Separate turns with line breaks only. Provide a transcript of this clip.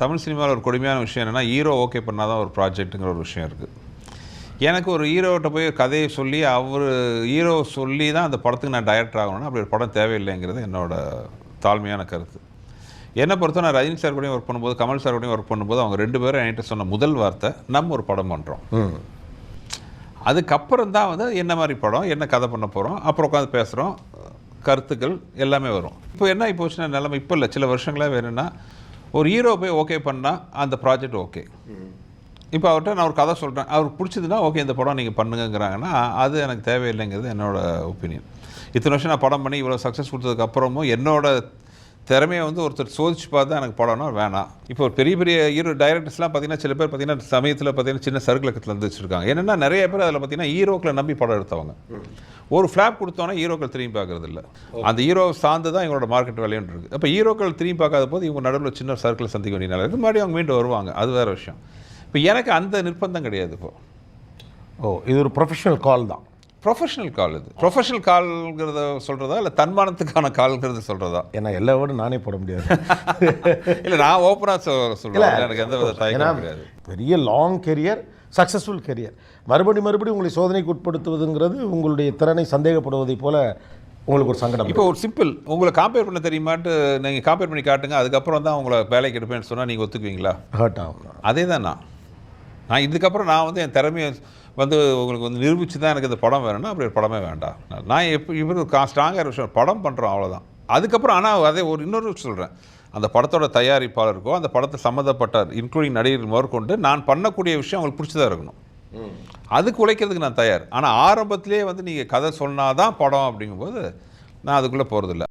தமிழ் சினிமாவில் ஒரு கொடுமையான விஷயம் என்னென்னா ஹீரோ ஓகே பண்ணால் தான் ஒரு ப்ராஜெக்ட்டுங்கிற ஒரு விஷயம் இருக்குது. எனக்கு ஒரு ஹீரோகிட்ட போய் கதையை சொல்லி அவர் ஹீரோ சொல்லி தான் அந்த படத்துக்கு நான் டைரக்டர் ஆகணும்னா அப்படி ஒரு படம் தேவையில்லைங்கிறது என்னோடய தாழ்மையான கருத்து. என்னை பொறுத்த நான் ரஜினி சார் கூடயும் ஒர்க் பண்ணும்போது, கமல் சார் கூடயும் ஒர்க் பண்ணும்போது அவங்க ரெண்டு பேரும் என்கிட்ட சொன்ன முதல் வார்த்தை, நம்ம ஒரு படம் பண்ணுறோம். அதுக்கப்புறம் தான் வந்து என்ன மாதிரி படம், என்ன கதை பண்ண போகிறோம், அப்புறம் உட்காந்து பேசுகிறோம், கருத்துக்கள் எல்லாமே வரும். இப்போ என்ன ஆகி போச்சுன்னா நிலைமை இப்போ இல்லை, சில வருஷங்களாக வேணும்னா ஒரு ஹீரோ போய் ஓகே பண்ணால் அந்த ப்ராஜெக்ட் ஓகே. இப்போ அவர்கிட்ட நான் ஒரு கதை சொல்கிறேன், அவருக்கு பிடிச்சதுன்னா ஓகே இந்த படம் நீங்கள் பண்ணுங்கிறாங்கன்னா அது எனக்கு தேவையில்லைங்கிறது என்னோடய ஒப்பீனியன். இத்தனை வருஷம் நான் படம் பண்ணி இவ்வளோ சக்ஸஸ் கொடுத்ததுக்கப்புறமும் என்னோடய திறமையை வந்து ஒருத்தர் சோதிச்சு பார்த்து தான் எனக்கு படம்னா வேணாம். இப்போ ஒரு பெரிய பெரிய ஹீரோ டைரக்டர்ஸ்லாம் பார்த்தீங்கன்னா சில பேர் பார்த்தீங்கன்னா சமயத்தில் பார்த்தீங்கன்னா சின்ன சர்க்குலக்கத்தில் வந்து வச்சுருக்காங்க. என்னென்னா நிறைய பேர் அதில் பார்த்தீங்கன்னா ஹீரோக்களை நம்பி படம் எடுத்தவங்க. ஒரு ஃப்ளாப் கொடுத்தோன்னா ஹீரோக்கள் திரும்பி பார்க்கறது இல்லை. அந்த ஹீரோ சார்ந்து தான் எங்களோட மார்க்கெட் வேலையும் இருக்குது. அப்போ ஹீரோக்கள் திரும்பி பார்க்காத போது இவங்க நடுவில் சின்ன சர்க்கிள் சந்திக்க வேண்டிய நிலை இருக்குது. மறுபடியும் அவங்க மீண்டும் வருவாங்க, அது வேறு விஷயம். இப்போ எனக்கு அந்த நிர்பந்தம் கிடையாது. இப்போ
இது ஒரு ப்ரொஃபஷனல் கால் தான்.
ப்ரொஃபஷனல் கால் இது. ப்ரொஃபஷனல் கால்ங்கிறத சொல்கிறதா இல்லை தன்மானத்துக்கான கால்ங்கிறத சொல்கிறதா?
ஏன்னா எல்லா வேர்டும் நானே போட முடியாது.
இல்லை நான் ஓப்பனாக சொல்கிறேன், எனக்கு எந்த வித தயக்கம் கிடையாது.
பெரிய லாங் கெரியர், சக்ஸஸ்ஃபுல் கெரியர், மறுபடியும் உங்களை சோதனைக்கு உட்படுத்துவதுங்கிறது உங்களுடைய திறனை சந்தேகப்படுவதை போல உங்களுக்கு ஒரு சங்கடம்.
இப்போ ஒரு சிம்பிள், உங்களை காம்பேர் பண்ண தெரியுமாட்டு நீங்கள் காம்பேர் பண்ணி காட்டுங்க, அதுக்கப்புறம் தான் உங்களை வேலைக்கு எடுப்பேன்னு சொன்னால் நீங்கள் ஒத்துக்குவீங்களா?
ஹர்ட் ஆகும்.
அதே தான் நான் இதுக்கப்புறம் நான் வந்து என் திறமையை வந்து உங்களுக்கு வந்து நிரூபித்து தான் எனக்கு இந்த படம் வேணும்னா அப்படி ஒரு படமே வேண்டாம். நான் இவர் ஸ்ட்ராங்காக விஷயம் படம் பண்ணுறோம், அவ்வளோதான். அதுக்கப்புறம் ஆனால் அதே ஒரு இன்னொரு சொல்கிறேன், அந்த படத்தோட தயாரிப்பாளருக்கோ அந்த படத்தை சம்மந்தப்பட்ட இன்க்ளூடிங் நடிகர்கள் முதற்கொண்டு நான் பண்ணக்கூடிய விஷயம் அவங்களுக்கு பிடிச்சதாக இருக்கணும். அதுக்கு உழைக்கிறதுக்கு நான் தயார். ஆனால் ஆரம்பத்திலே வந்து நீங்கள் கதை சொன்னால் தான் படம் அப்படிங்கும்போது நான் அதுக்குள்ளே போகிறதில்ல.